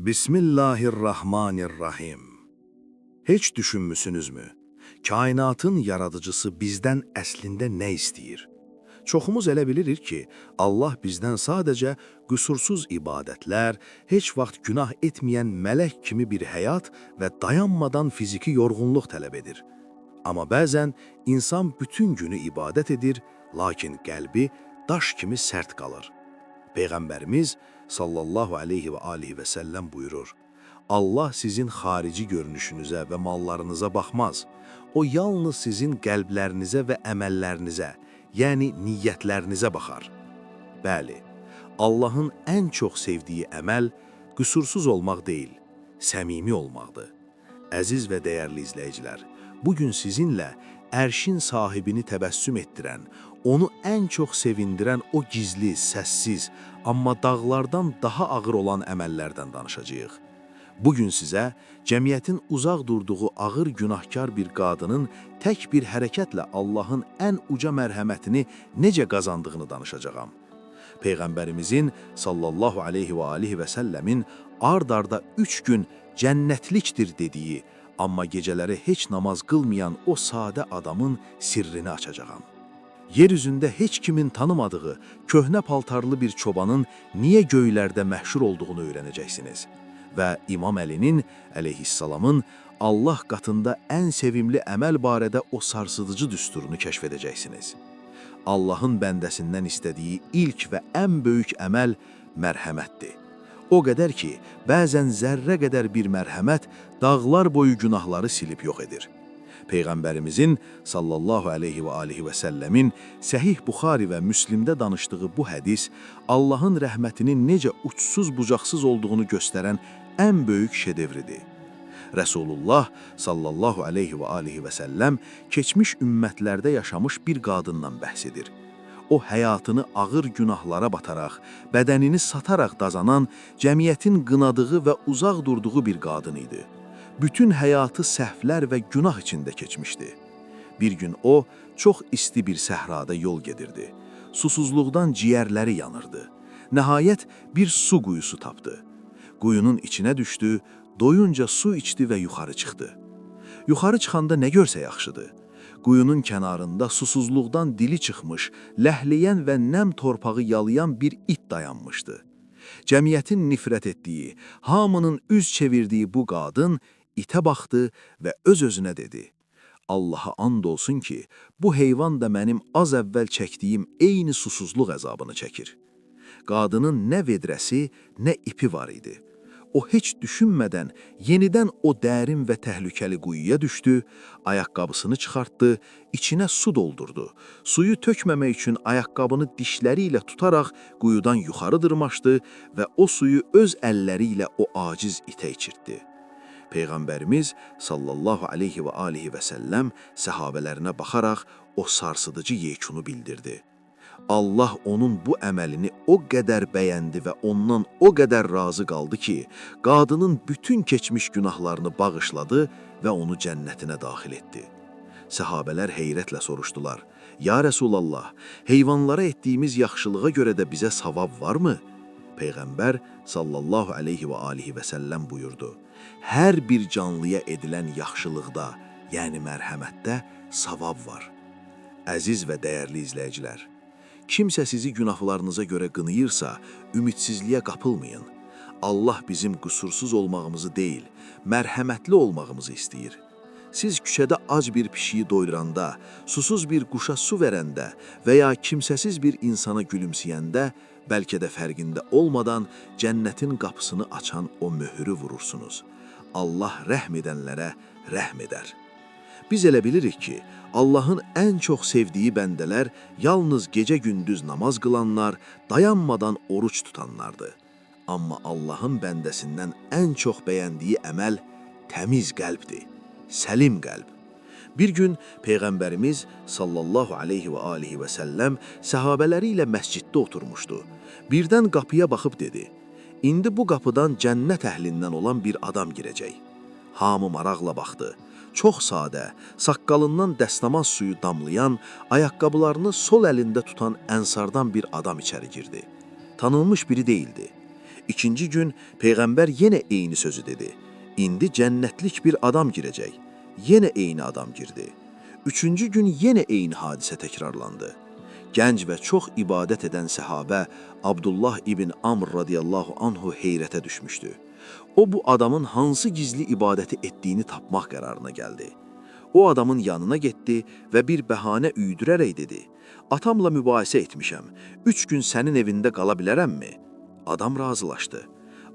Bismillahirrahmanirrahim. Heç düşünmüsünüzmü? Kainatın yaradıcısı bizdən əslində nə istəyir? Çoxumuz elə bilirik ki, Allah bizdən sadəcə qüsursuz ibadətlər, heç vaxt günah etməyən mələk kimi bir həyat və dayanmadan fiziki yorğunluq tələb edir. Amma bəzən insan bütün günü ibadət edir, lakin qəlbi daş kimi sərt qalır. Peyğəmbərimiz sallallahu aleyhi və alihi və səlləm buyurur, Allah sizin xarici görünüşünüzə və mallarınıza baxmaz. O yalnız sizin qəlblərinizə və əməllərinizə, yəni niyyətlərinizə baxar. Bəli, Allahın ən çox sevdiyi əməl qüsursuz olmaq deyil, səmimi olmaqdır. Əziz və dəyərli izləyicilər, bugün sizinlə ərşin sahibini təbəssüm etdirən, onu ən çox sevindirən o gizli, səssiz, amma dağlardan daha ağır olan əməllərdən danışacağıq. Bugün sizə cəmiyyətin uzaq durduğu ağır günahkar bir qadının tək bir hərəkətlə Allahın ən uca mərhəmətini necə qazandığını danışacağam. Peyğəmbərimizin sallallahu aleyhi və alihi və səlləmin ard-arda 3 gün cənnətlikdir dediyi, amma gecələri heç namaz qılmayan o sadə adamın sirrini açacağam. Yer üzündə heç kimin tanımadığı köhnə paltarlı bir çobanın niyə göylərdə məhşur olduğunu öyrənəcəksiniz. Və İmam Əlinin əleyhissalamın Allah qatında ən sevimli əməl barədə o sarsıdıcı düsturunu kəşf edəcəksiniz. Allahın bəndəsindən istədiyi ilk və ən böyük əməl mərhəmətdir. O qədər ki, bəzən zərrə qədər bir mərhəmət dağlar boyu günahları silib yox edir. Peyğəmbərimizin sallallahu aleyhi və alihi və səlləmin Səhih Buxari və Müslimdə danışdığı bu hədis Allahın rəhmətinin necə uçsuz-bucaqsız olduğunu göstərən ən böyük şedevridir. Rəsulullah sallallahu aleyhi və alihi və səlləm keçmiş ümmətlərdə yaşamış bir qadından bəhs edir. O həyatını ağır günahlara bataraq, bədənini sataraq dazanan, cəmiyyətin qınadığı və uzaq durduğu bir qadın idi. Bütün həyatı səhvlər və günah içində keçmişdi. Bir gün o, çox isti bir səhrada yol gedirdi. Susuzluqdan ciyərləri yanırdı. Nəhayət bir su quyusu tapdı. Quyunun içinə düşdü, doyunca su içdi və yuxarı çıxdı. Yuxarı çıxanda nə görsə yaxşıdır. Quyunun kənarında susuzluqdan dili çıxmış, ləhləyən və nəm torpağı yalayan bir it dayanmışdı. Cəmiyyətin nifrət etdiyi, hamının üz çevirdiyi bu qadın itə baxdı və öz-özünə dedi, Allaha and olsun ki, bu heyvan da mənim az əvvəl çəkdiyim eyni susuzluq əzabını çəkir. Qadının nə vedrəsi, nə ipi var idi. O heç düşünmədən yenidən o dərin və təhlükəli quyuya düşdü, ayaqqabısını çıxartdı, içinə su doldurdu. Suyu tökməmək üçün ayaqqabını dişləri ilə tutaraq quyudan yuxarı dırmaşdı və o suyu öz əlləri ilə o aciz itə içirtdi. Peyğəmbərimiz sallallahu aleyhi və alihi və səlləm səhabələrinə baxaraq o sarsıdıcı yekunu bildirdi. Allah onun bu əməlini o qədər bəyəndi və ondan o qədər razı qaldı ki, qadının bütün keçmiş günahlarını bağışladı və onu cənnətinə daxil etdi. Səhabələr heyrətlə soruşdular, Ya Rəsulallah, heyvanlara etdiyimiz yaxşılığa görə də bizə savab varmı? Peyğəmbər sallallahu aleyhi və alihi və səlləm buyurdu, hər bir canlıya edilən yaxşılıqda, yəni mərhəmətdə savab var. Əziz və dəyərli izləyicilər, kimsə sizi günahlarınıza görə qınayırsa, ümidsizliyə qapılmayın. Allah bizim qüsursuz olmağımızı deyil, mərhəmətli olmağımızı istəyir. Siz küçədə ac bir pişiyi doyuranda, susuz bir quşa su verəndə və ya kimsəsiz bir insana gülümsəyəndə, bəlkə də fərqində olmadan cənnətin qapısını açan o möhürü vurursunuz. Allah rəhm edənlərə rəhm edər. Biz elə bilirik ki, Allahın ən çox sevdiyi bəndələr yalnız gecə-gündüz namaz qılanlar, dayanmadan oruç tutanlardır. Amma Allahın bəndəsindən ən çox bəyəndiyi əməl təmiz qəlbdir, səlim qəlb. Bir gün Peyğəmbərimiz sallallahu aleyhi və alihi və səlləm səhabələri ilə məsciddə oturmuşdu. Birdən qapıya baxıb dedi, indi bu qapıdan cənnət əhlindən olan bir adam girəcək. Hamı maraqla baxdı. Çox sadə, saqqalından dəstəmaz suyu damlayan, ayaqqabılarını sol əlində tutan ənsardan bir adam içəri girdi. Tanınmış biri deyildi. İkinci gün Peyğəmbər yenə eyni sözü dedi. İndi cənnətlik bir adam girəcək. Yenə eyni adam girdi. Üçüncü gün yenə eyni hadisə təkrarlandı. Gənc və çox ibadət edən səhabə Abdullah ibn Amr radiyallahu anhu heyrətə düşmüşdü. O bu adamın hansı gizli ibadəti etdiyini tapmaq qərarına gəldi. O adamın yanına getdi və bir bəhanə üydürərək dedi: "Atamla mübahisə etmişəm. 3 gün sənin evində qala bilərəmmi?" Adam razılaşdı.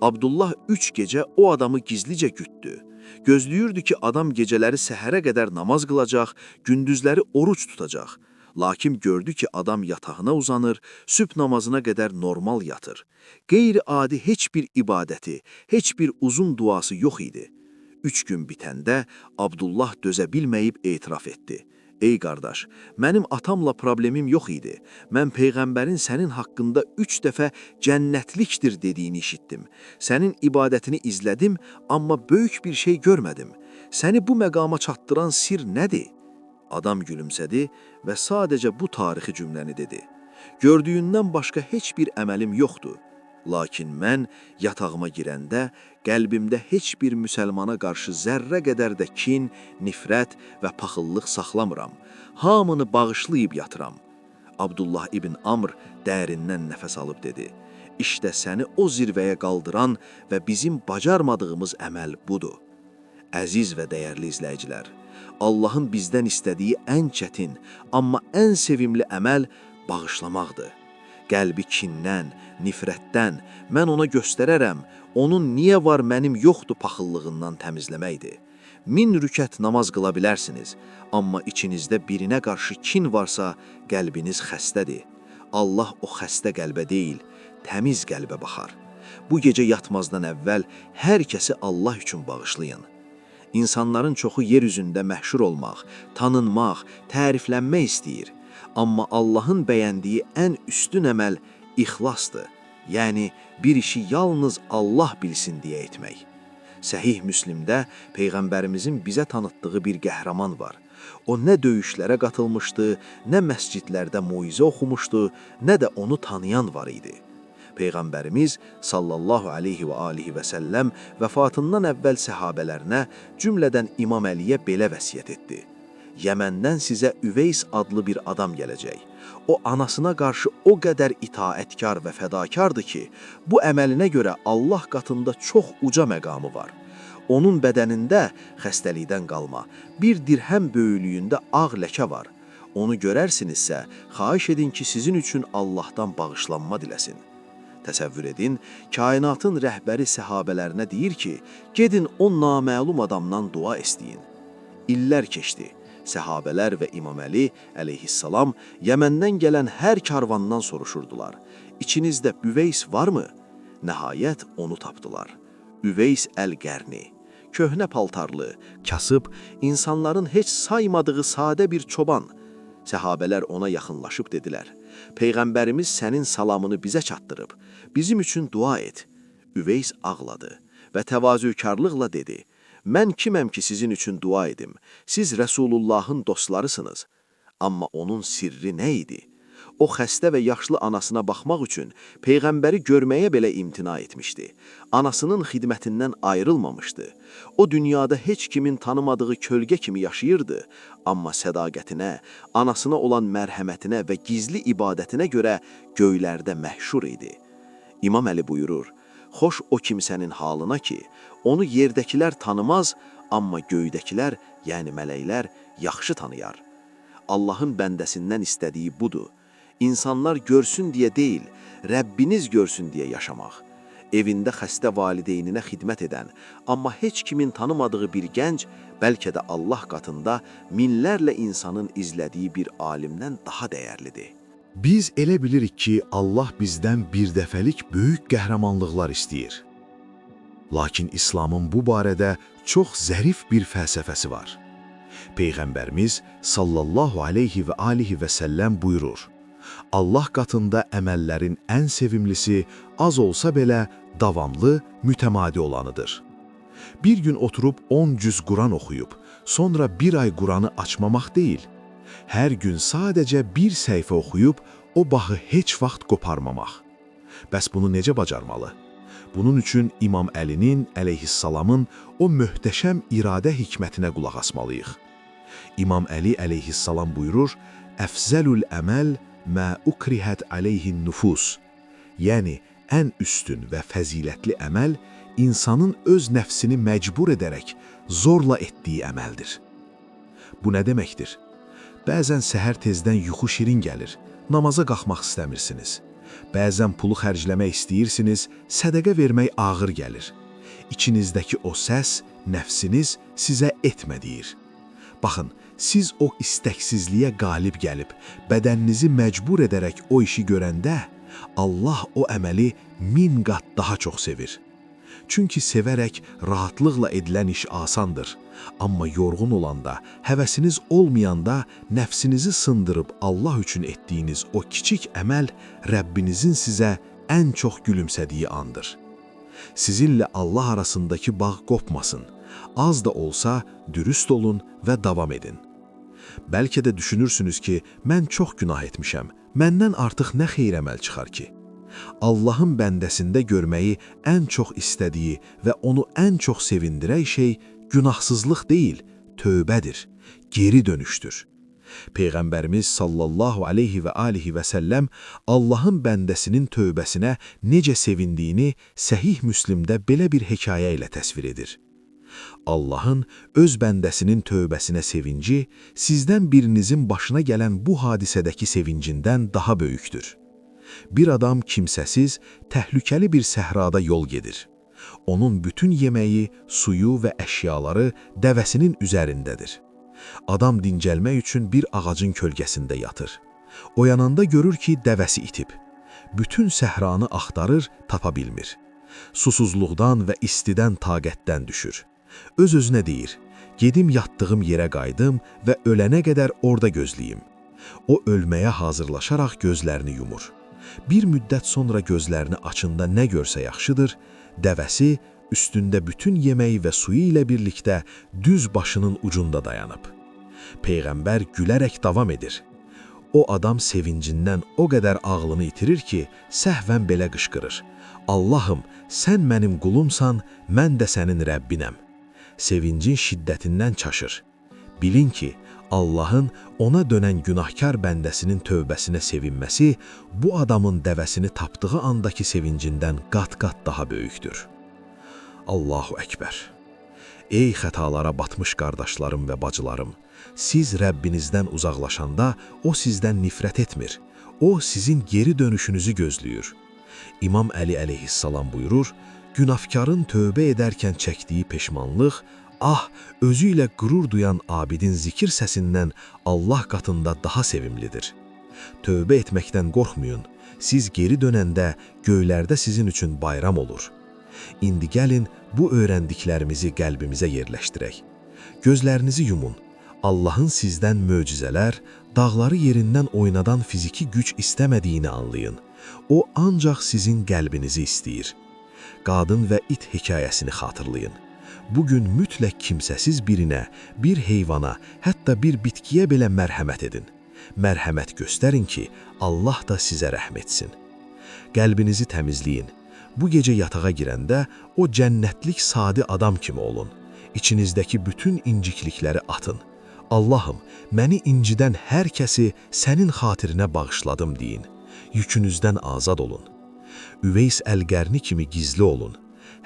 Abdullah 3 gecə o adamı gizlicə gütdü. Gözləyirdi ki, adam gecələri səhərə qədər namaz qılacaq, gündüzləri oruç tutacaq. Lakin gördü ki, adam yatağına uzanır, sübh namazına qədər normal yatır. Qeyri-adi heç bir ibadəti, heç bir uzun duası yox idi. 3 gün bitəndə Abdullah dözə bilməyib etiraf etdi. "Ey qardaş, mənim atamla problemim yox idi. Mən Peyğəmbərin sənin haqqında 3 dəfə cənnətlikdir dediyini eşitdim. Sənin ibadətini izlədim, amma böyük bir şey görmədim. Səni bu məqama çatdıran sir nədir?" Adam gülümsədi və sadəcə bu tarixi cümləni dedi: "Gördüyündən başqa heç bir əməlim yoxdur. Lakin mən yatağıma girəndə qəlbimdə heç bir müsəlmana qarşı zərrə qədər də kin, nifrət və paxıllıq saxlamıram. Hamını bağışlayıb yatıram." Abdullah ibn Amr dərindən nəfəs alıb dedi: "İşte səni o zirvəyə qaldıran və bizim bacarmadığımız əməl budur." Əziz və dəyərli izləyicilər, Allahın bizdən istədiyi ən çətin, amma ən sevimli əməl bağışlamaqdır. Qəlbi kindən, nifrətdən, mən ona göstərərəm, onun niyə var mənim yoxdur paxıllığından təmizləməkdir. 1000 rükət namaz qıla bilərsiniz, amma içinizdə birinə qarşı kin varsa, qəlbiniz xəstədir. Allah o xəstə qəlbə deyil, təmiz qəlbə baxar. Bu gecə yatmazdan əvvəl hər kəsi Allah üçün bağışlayın. İnsanların çoxu yer üzündə məşhur olmaq, tanınmaq, təriflənmək istəyir. Amma Allahın bəyəndiyi ən üstün əməl ixlasdır. Yəni, bir işi yalnız Allah bilsin deyə etmək. Səhih Müslimdə Peyğəmbərimizin bizə tanıtdığı bir qəhrəman var. O nə döyüşlərə qatılmışdı, nə məscidlərdə moizə oxumuşdu, nə də onu tanıyan var idi. Peyğəmbərimiz sallallahu aleyhi və alihi və səlləm vəfatından əvvəl səhabələrinə, cümlədən İmam Əliyə belə vəsiyyət etdi: "Yəməndən sizə Üveys adlı bir adam gələcək. O anasına qarşı o qədər itaətkar və fədakardır ki, bu əməlinə görə Allah qatında çox uca məqamı var. Onun bədənində xəstəlikdən qalma, bir dirhəm böyüklüyündə ağ ləkə var. Onu görərsinizsə, xahiş edin ki, sizin üçün Allahdan bağışlanma diləsin." Təsəvvür edin, kainatın rəhbəri səhabələrinə deyir ki, gedin o naməlum adamdan dua istəyin. İllər keçdi. Səhabələr və İmam Əli əleyhissalam Yəməndən gələn hər karvandan soruşurdular: "İçinizdə Üveys varmı?" Nəhayət onu tapdılar. Üveys əl-Qərni, köhnə paltarlı, kasıb, insanların heç saymadığı sadə bir çoban. Səhabələr ona yaxınlaşıb dedilər: "Peyğəmbərimiz sənin salamını bizə çatdırıb, bizim üçün dua et." Üveys ağladı və təvazökarlıqla dedi: "Mən kiməm ki, sizin üçün dua edim? Siz Rəsulullahın dostlarısınız." Amma onun sirri nə idi? O xəstə və yaşlı anasına baxmaq üçün Peyğəmbəri görməyə belə imtina etmişdi. Anasının xidmətindən ayrılmamışdı. O dünyada heç kimin tanımadığı kölgə kimi yaşayırdı, amma sədaqətinə, anasına olan mərhəmətinə və gizli ibadətinə görə göylərdə məşhur idi. İmam Əli buyurur: "Xoş o kimsənin halına ki, onu yerdəkilər tanımaz, amma göydəkilər, yəni mələklər, yaxşı tanıyar." Allahın bəndəsindən istədiyi budur. İnsanlar görsün deyə deyil, Rəbbiniz görsün deyə yaşamaq. Evində xəstə valideyninə xidmət edən, amma heç kimin tanımadığı bir gənc, bəlkə də Allah qatında minlərlə insanın izlədiyi bir alimdən daha dəyərlidir. Biz elə bilirik ki, Allah bizdən bir dəfəlik böyük qəhrəmanlıqlar istəyir. Lakin İslamın bu barədə çox zərif bir fəlsəfəsi var. Peyğəmbərimiz sallallahu aleyhi və alihi və səlləm buyurur: Allah qatında əməllərin ən sevimlisi az olsa belə davamlı, mütəmadi olanıdır. Bir gün oturub 10 cüz Quran oxuyub, sonra bir ay Quranı açmamaq deyil, hər gün sadəcə bir səhifə oxuyub, o bağı heç vaxt qoparmamaq. Bəs bunu necə bacarmalı? Bunun üçün İmam Əlinin əleyhissalamın o möhtəşəm iradə hikmətinə qulaq asmalıyıq. İmam Əli əleyhissalam buyurur, Əfzəlül əməl mə ukrihət aleyhin nüfus. Yəni, ən üstün və fəzilətli əməl insanın öz nəfsini məcbur edərək zorla etdiyi əməldir. Bu nə deməkdir? Bəzən səhər tezdən yuxu şirin gəlir, namaza qalxmaq istəmirsiniz. Bəzən pulu xərcləmək istəyirsiniz, sədəqə vermək ağır gəlir. İçinizdəki o səs, nəfsiniz sizə etmə deyir. Baxın, siz o istəksizliyə qalib gəlib, bədəninizi məcbur edərək o işi görəndə, Allah o əməli 1000 qat daha çox sevir. Çünki sevərək rahatlıqla edilən iş asandır. Amma yorğun olanda, həvəsiniz olmayanda, nəfsinizi sındırıb Allah üçün etdiyiniz o kiçik əməl Rəbbinizin sizə ən çox gülümsədiyi andır. Sizinlə Allah arasındakı bağ qopmasın. Az da olsa dürüst olun və davam edin. Bəlkə də düşünürsünüz ki, mən çox günah etmişəm, məndən artıq nə xeyir əməl çıxar ki? Allahın bəndəsində görməyi ən çox istədiyi və onu ən çox sevindirən şey günahsızlıq deyil, tövbədir, geri dönüşdür. Peyğəmbərimiz sallallahu aleyhi və alihi və səlləm Allahın bəndəsinin tövbəsinə necə sevindiyini Səhih Müslimdə belə bir hekayə ilə təsvir edir. Allahın öz bəndəsinin tövbəsinə sevinci sizdən birinizin başına gələn bu hadisədəki sevincindən daha böyükdür. Bir adam kimsəsiz, təhlükəli bir səhrada yol gedir. Onun bütün yeməyi, suyu və əşyaları dəvəsinin üzərindədir. Adam dincəlmək üçün bir ağacın kölgəsində yatır. Oyananda görür ki, dəvəsi itib. Bütün səhranı axtarır, tapa bilmir. Susuzluqdan və istidən taqətdən düşür. Öz-özünə deyir, gedim yatdığım yerə qayıdım və ölənə qədər orada gözləyim. O ölməyə hazırlaşaraq gözlərini yumur. Bir müddət sonra gözlərini açında nə görsə yaxşıdır, dəvəsi üstündə bütün yeməyi və suyu ilə birlikdə düz başının ucunda dayanıb. Peyğəmbər gülərək davam edir. O adam sevincindən o qədər ağlını itirir ki, səhvən belə qışqırır. Allahım, sən mənim qulumsan, mən də sənin Rəbbinəm. Sevincin şiddətindən çaşır. Bilin ki, Allahın ona dönən günahkar bəndəsinin tövbəsinə sevinməsi bu adamın dəvəsini tapdığı andakı sevincindən qat-qat daha böyükdür. Allahu Əkbər! Ey xətalara batmış qardaşlarım və bacılarım! Siz Rəbbinizdən uzaqlaşanda o sizdən nifrət etmir. O sizin geri dönüşünüzü gözləyir. İmam Əli əleyhissalam buyurur, günahkarın tövbə edərkən çəkdiyi peşmanlıq, özü ilə qürur duyan abidin zikir səsindən Allah qatında daha sevimlidir. Tövbə etməkdən qorxmayın, siz geri dönəndə göylərdə sizin üçün bayram olur. İndi gəlin, bu öyrəndiklərimizi qəlbimizə yerləşdirək. Gözlərinizi yumun, Allahın sizdən möcüzələr, dağları yerindən oynadan fiziki güc istəmədiyini anlayın. O ancaq sizin qəlbinizi istəyir. Qadın və it hekayəsini xatırlayın. Bugün mütləq kimsəsiz birinə, bir heyvana, hətta bir bitkiyə belə mərhəmət edin. Mərhəmət göstərin ki, Allah da sizə rəhm etsin. Qəlbinizi təmizləyin. Bu gecə yatağa girəndə o cənnətlik sadi adam kimi olun. İçinizdəki bütün inciklikləri atın. Allahım, məni incidən hər kəsi sənin xatirinə bağışladım deyin. Yükünüzdən azad olun. Üveys Əl-Qərni kimi gizli olun.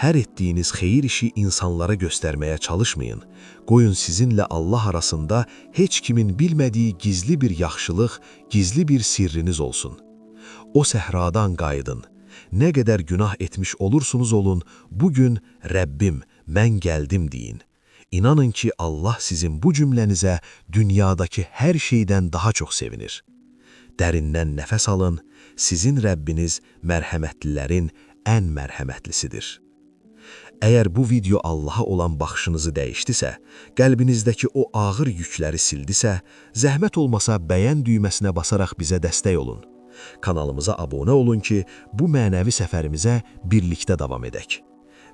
Hər etdiyiniz xeyir işi insanlara göstərməyə çalışmayın. Qoyun sizinlə Allah arasında heç kimin bilmədiyi gizli bir yaxşılıq, gizli bir sirriniz olsun. O səhradan qayıdın. Nə qədər günah etmiş olursunuz olun, bugün Rəbbim, mən gəldim deyin. İnanın ki, Allah sizin bu cümlənizə dünyadakı hər şeydən daha çox sevinir. Dərindən nəfəs alın, sizin Rəbbiniz mərhəmətlilərin ən mərhəmətlisidir. Əgər bu video Allaha olan baxışınızı dəyişdisə, qəlbinizdəki o ağır yükləri sildisə, zəhmət olmasa bəyən düyməsinə basaraq bizə dəstək olun. Kanalımıza abunə olun ki, bu mənəvi səfərimizə birlikdə davam edək.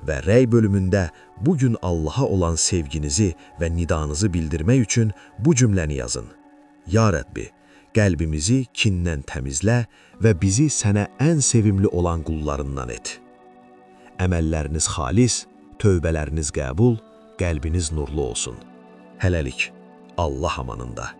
Və rəy bölümündə bugün Allaha olan sevginizi və nidanızı bildirmək üçün bu cümləni yazın. Ya Rəbbi, qəlbimizi kindən təmizlə və bizi sənə ən sevimli olan qullarından et. əməlləriniz xalis, tövbələriniz qəbul, qəlbiniz nurlu olsun. Hələlik, Allah amanında.